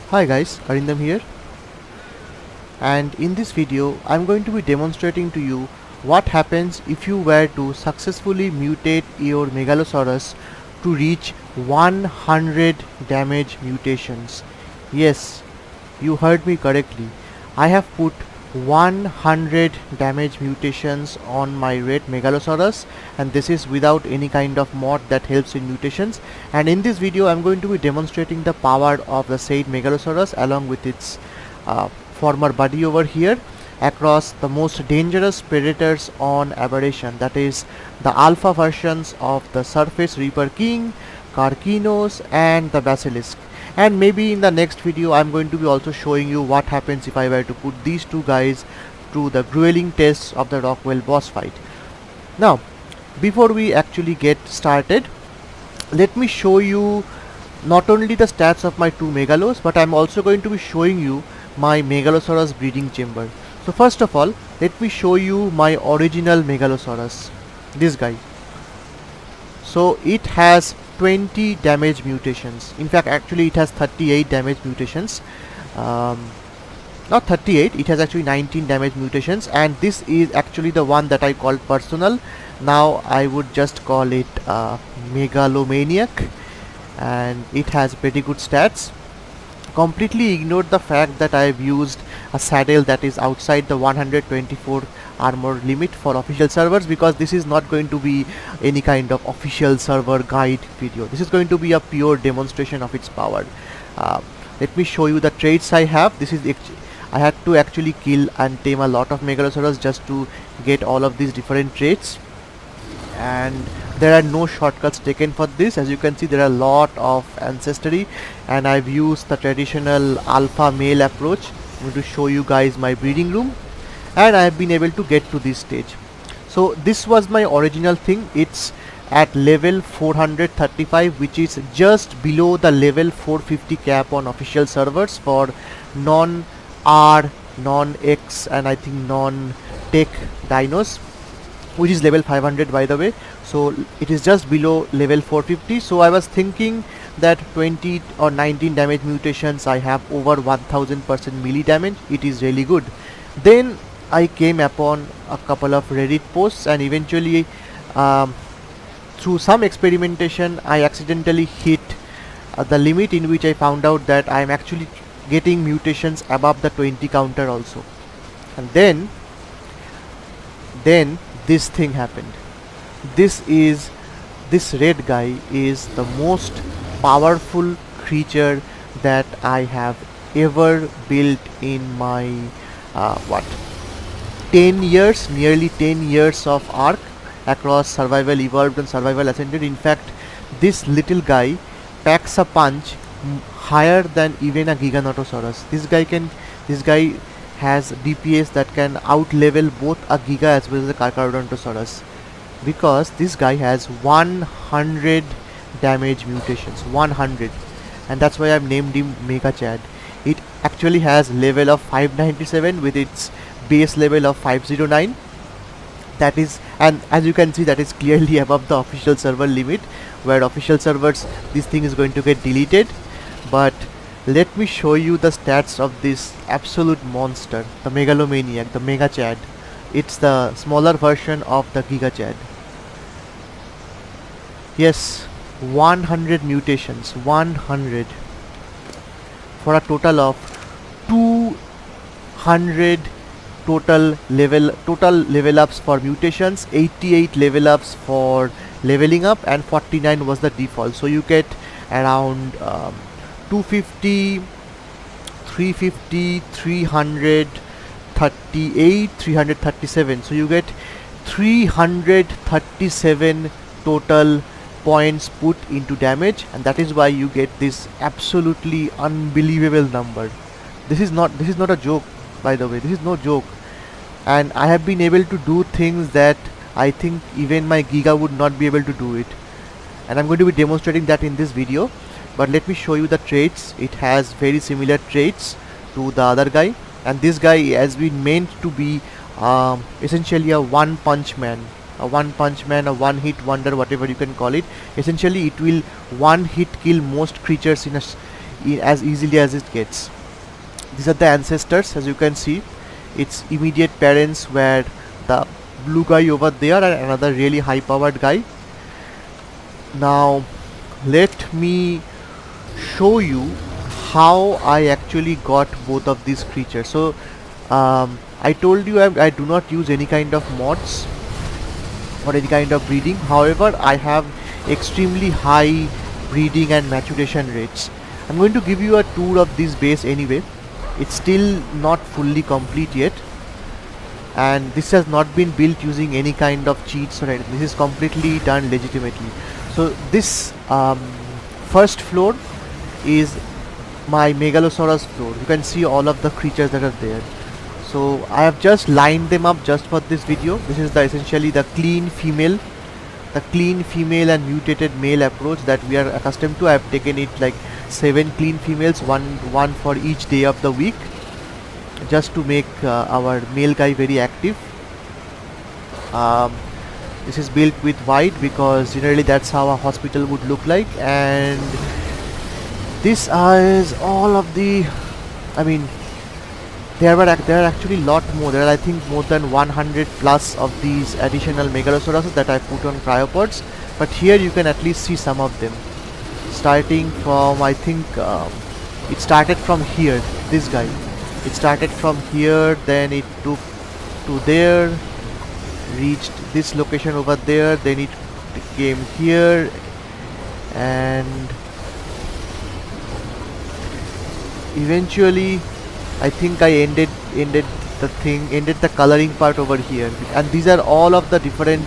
Hi guys, Arindam here, and in this video I'm going to be demonstrating to you what happens if you were to successfully mutate your Megalosaurus to reach 100 damage mutations. Yes, you heard me correctly. I have put 100 damage mutations on my red Megalosaurus, and this is without any kind of mod that helps in mutations. And in this video I'm going to be demonstrating the power of the said Megalosaurus along with its former buddy over here across the most dangerous predators on Aberration, that is the alpha versions of the Surface Reaper King, Karkinos and the Basilisk. And maybe in the next video I'm going to be also showing you what happens if I were to put these two guys through the grueling tests of the Rockwell boss fight. Now, before we actually get started, let me show you not only the stats of my two Megalos, but I'm also going to be showing you my Megalosaurus breeding chamber. So first of all, let me show you my original Megalosaurus, this guy. So it has 20 damage mutations. In fact, actually it has 38 damage mutations. Not 38, it has actually 19 damage mutations, and this is actually the one that I called personal. Now I would just call it Megalomaniac, and it has pretty good stats. Completely ignored the fact that I have used a saddle that is outside the 124 armor limit for official servers, because this is not going to be any kind of official server guide video. This is going to be a pure demonstration of its power. Let me show you the traits I have. This is I had to actually kill and tame a lot of Megalosaurus just to get all of these different traits, and there are no shortcuts taken for this. As you can see, there are a lot of ancestry, and I've used the traditional alpha male approach. I'm going to show you guys my breeding room, and I have been able to get to this stage. So this was my original thing. It's at level 435, which is just below the level 450 cap on official servers for non-R, non-X and I think non-Tech Dinos, which is level 500 by the way. So it is just below level 450. So I was thinking that 20 or 19 damage mutations, I have over 1000% melee damage. It is really good. Then I came upon a couple of Reddit posts, and eventually through some experimentation I accidentally hit the limit, in which I found out that I am actually getting mutations above the 20 counter also. And then this thing happened. This red guy is the most powerful creature that I have ever built in my 10 years, nearly 10 years of ARK across survival evolved and survival ascended. In fact, this little guy packs a punch higher than even a Giganotosaurus. This guy has DPS that can out level both a Giga as well as a Carcharodontosaurus, because this guy has 100 damage mutations, 100, and that's why I've named him MegaChad. It actually has level of 597 with its base level of 509. That is, and as you can see, that is clearly above the official server limit, where official servers this thing is going to get deleted. But let me show you the stats of this absolute monster, the Megalomaniac, the MegaChad. It's the smaller version of the GigaChad. Yes, 100 mutations, 100, for a total of 200 total level ups for mutations, 88 level ups for leveling up, and 49 was the default. So you get around 250, 350, 338, 337. So you get 337 total points put into damage, and that is why you get this absolutely unbelievable number. This is not a joke, by the way. This is no joke, and I have been able to do things that I think even my Giga would not be able to do it, and I'm going to be demonstrating that in this video. But let me show you the traits. It has very similar traits to the other guy, and this guy has been meant to be essentially a one punch man, a one hit wonder, whatever you can call it. Essentially it will one hit kill most creatures as easily as it gets. These are the ancestors, as you can see. Its immediate parents were the blue guy over there and another really high powered guy. Now let me show you how I actually got both of these creatures. So I told you I do not use any kind of mods or any kind of breeding. However, I have extremely high breeding and maturation rates. I'm going to give you a tour of this base anyway. It's still not fully complete yet, and this has not been built using any kind of cheats or anything. This is completely done legitimately. So this first floor is my Megalosaurus floor. You can see all of the creatures that are there. So I have just lined them up just for this video. This is essentially the clean female and mutated male approach that we are accustomed to. I have taken it like 7 clean females, one for each day of the week, just to make our male guy very active. This is built with white because generally that's how a hospital would look like, and this is all of the, I mean, there are actually a lot more. There are, I think, more than 100 plus of these additional Megalosauruses that I put on cryopods, but here you can at least see some of them. Starting from, I think, it started from here, this guy. It started from here, then it took to there, reached this location over there, then it came here, and eventually I think I ended the coloring part over here. And these are all of the different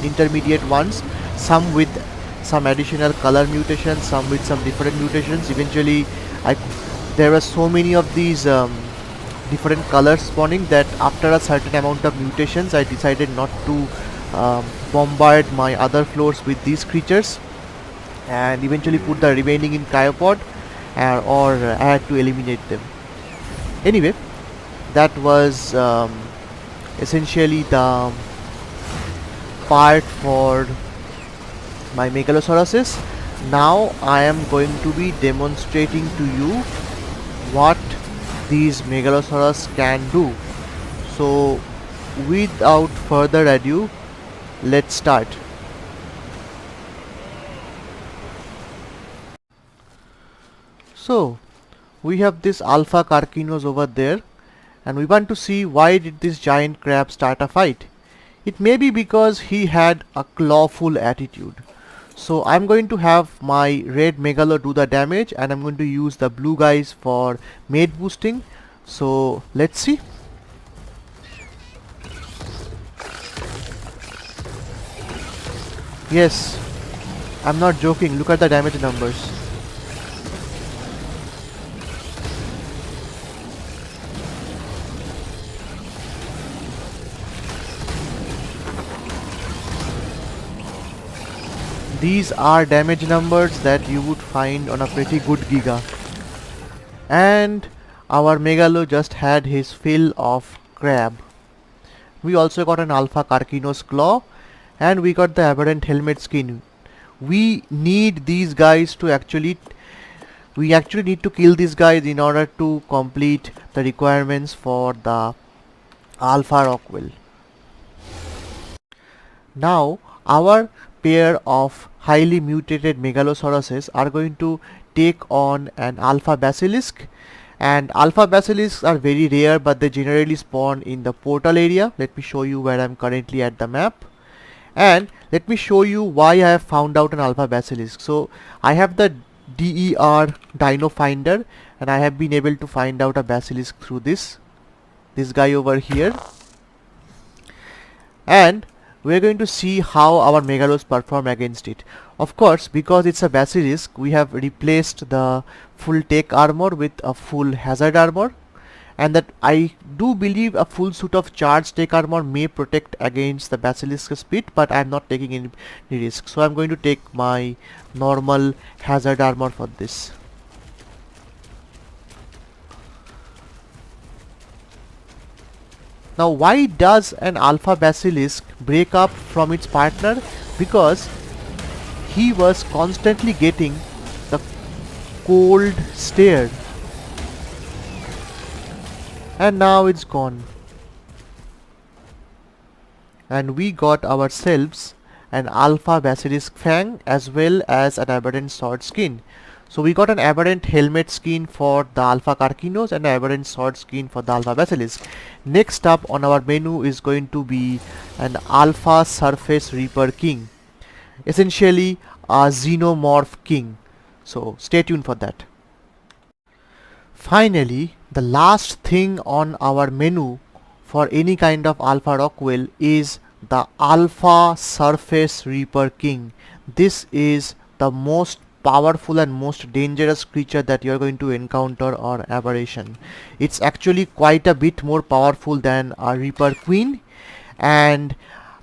intermediate ones, some with some additional color mutations, some with some different mutations. Eventually there were so many of these different colors spawning that after a certain amount of mutations I decided not to bombard my other floors with these creatures, and eventually put the remaining in cryopod, or I had to eliminate them. Anyway, that was essentially the part for my Megalosauruses. Now I am going to be demonstrating to you what these Megalosaurus can do. So without further ado, let's start. So we have this Alpha Karkinos over there, and we want to see why did this giant crab start a fight. It may be because he had a clawful attitude. So I'm going to have my red Megalo do the damage, and I'm going to use the blue guys for mate boosting. So let's see. Yes, I'm not joking, look at the damage numbers. These are damage numbers that you would find on a pretty good Giga. And our Megalo just had his fill of crab. We also got an Alpha Karkinos claw, and we got the Aberrant helmet skin. We need these guys to actually need to kill these guys in order to complete the requirements for the Alpha Rockwell. Now our pair of highly mutated Megalosauruses are going to take on an Alpha Basilisk, and Alpha Basilisks are very rare, but they generally spawn in the portal area. Let me show you where I am currently at the map, and let me show you why I have found out an Alpha Basilisk. So I have the DER Dino Finder, and I have been able to find out a Basilisk through this guy over here, and we are going to see how our Megalos perform against it. Of course, because it's a Basilisk, we have replaced the full tech armor with a full hazard armor, and that I do believe a full suit of charged tech armor may protect against the Basilisk speed, but I am not taking any risk. So I am going to take my normal hazard armor for this. Now why does an Alpha Basilisk break up from its partner? Because he was constantly getting the cold stare. And now it's gone. And we got ourselves an Alpha Basilisk Fang as well as an Aberrant Sword skin. So we got an Aberrant Helmet skin for the Alpha Karkinos and an Aberrant Sword skin for the Alpha Basilisk. Next up on our menu is going to be an Alpha Surface Reaper King. Essentially a Xenomorph King. So stay tuned for that. Finally, the last thing on our menu for any kind of Alpha Rockwell is the Alpha Surface Reaper King. This is the most powerful and most dangerous creature that you are going to encounter or aberration. It's actually quite a bit more powerful than a Reaper Queen, and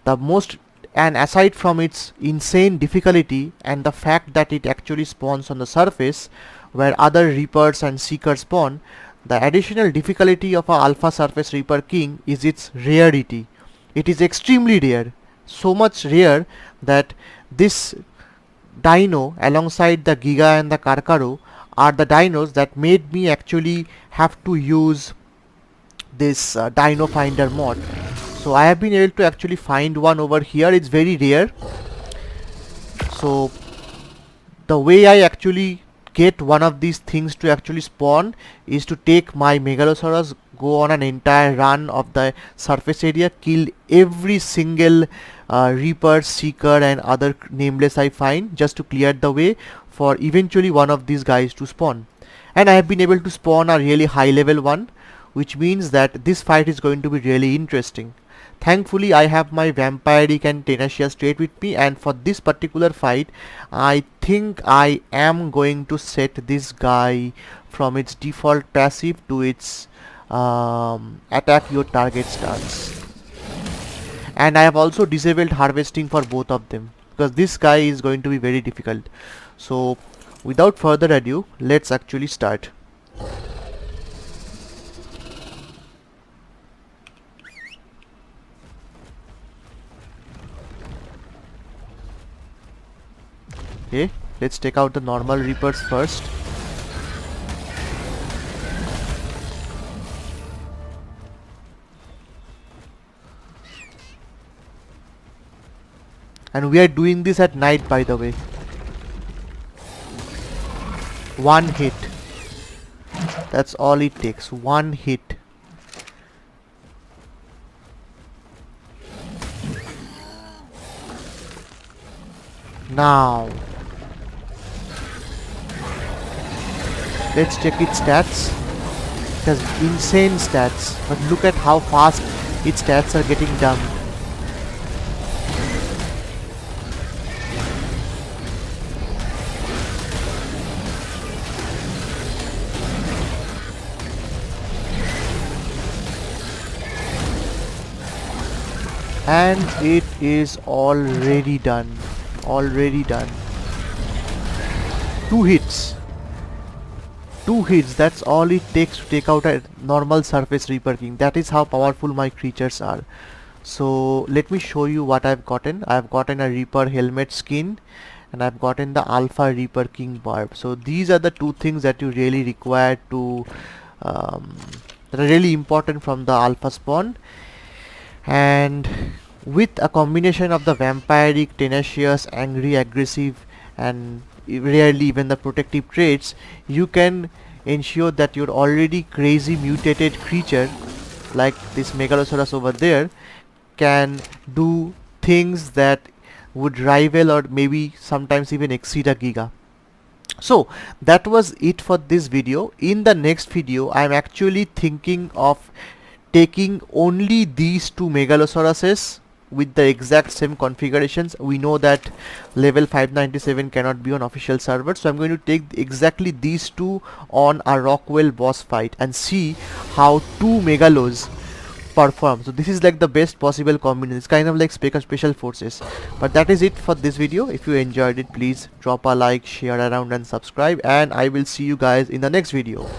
aside from its insane difficulty and the fact that it actually spawns on the surface where other Reapers and Seekers spawn, the additional difficulty of a Alpha Surface Reaper King is its rarity. It is extremely rare, so much rare that this dino alongside the Giga and the Karkaro are the dinos that made me actually have to use this Dino Finder mod. So I have been able to actually find one over here. It's very rare. So the way I actually get one of these things to actually spawn is to take my Megalosaurus, go on an entire run of the surface area, kill every single Reaper, Seeker and other nameless I find, just to clear the way for eventually one of these guys to spawn. And I have been able to spawn a really high level one, which means that this fight is going to be really interesting. Thankfully I have my Vampiric and Tenacious trait with me, and for this particular fight I think I am going to set this guy from its default passive to its attack your target stance. And I have also disabled harvesting for both of them because this guy is going to be very difficult. So without further ado, let's actually start. Okay, let's take out the normal Reapers first. And we are doing this at night, by the way. One hit. That's all it takes. One hit. Now let's check its stats. It has insane stats, but look at how fast its stats are getting dumped. And it is already done. Already done. 2 hits. 2 hits, that's all it takes to take out a normal Surface Reaper King. That is how powerful my creatures are. So let me show you what I've gotten. I've gotten a Reaper Helmet skin and I've gotten the Alpha Reaper King barb. So these are the 2 things that you really require to that are really important from the Alpha spawn. And with a combination of the Vampiric, Tenacious, Angry, Aggressive and rarely even the protective traits, you can ensure that your already crazy mutated creature like this Megalosaurus over there can do things that would rival or maybe sometimes even exceed a Giga. So that was it for this video. In the next video I am actually thinking of taking only these 2 Megalosauruses with the exact same configurations. We know that level 597 cannot be on official servers, so I'm going to take exactly these 2 on a Rockwell boss fight and see how 2 Megalos perform. So this is like the best possible combination. It's kind of like special forces. But that is it for this video. If you enjoyed it, please drop a like, share around and subscribe, and I will see you guys in the next video.